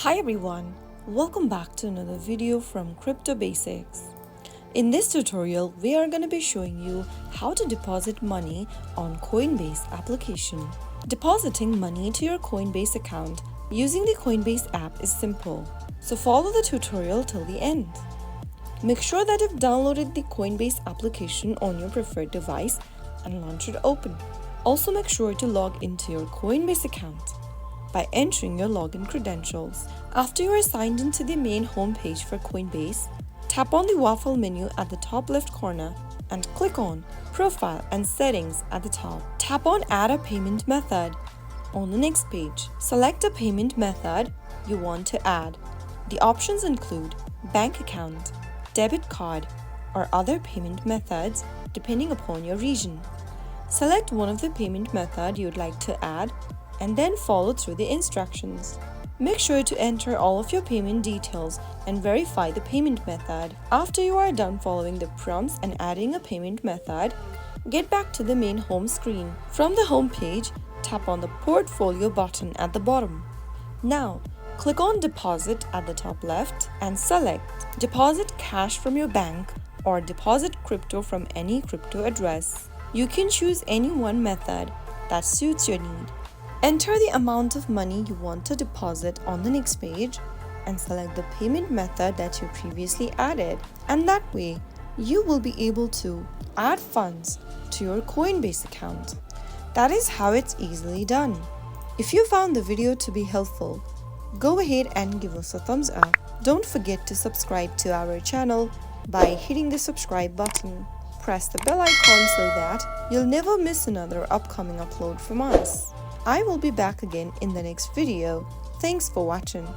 Hi everyone, welcome back to another video from Crypto Basics. In this tutorial, we are going to be showing you how to deposit money on Coinbase application. Depositing money to your Coinbase account using the Coinbase app is simple, so follow the tutorial till the end. Make sure that you've downloaded the Coinbase application on your preferred device and launch it open. Also make sure to log into your Coinbase account by entering your login credentials. After you are signed into the main homepage for Coinbase, tap on the waffle menu at the top left corner and click on Profile and Settings at the top. Tap on Add a Payment Method. On the next page, select a payment method you want to add. The options include bank account, debit card, or other payment methods depending upon your region. Select one of the payment method you'd like to add and then follow through the instructions. Make sure to enter all of your payment details and verify the payment method. After you are done following the prompts and adding a payment method, get back to the main home screen. From the home page, tap on the Portfolio button at the bottom. Now, click on Deposit at the top left and select Deposit cash from your bank or deposit crypto from any crypto address. You can choose any one method that suits your need. Enter the amount of money you want to deposit on the next page and select the payment method that you previously added. And that way, you will be able to add funds to your Coinbase account. That is how it's easily done. If you found the video to be helpful, go ahead and give us a thumbs up. Don't forget to subscribe to our channel by hitting the subscribe button. Press the bell icon so that you'll never miss another upcoming upload from us. I will be back again in the next video. Thanks for watching.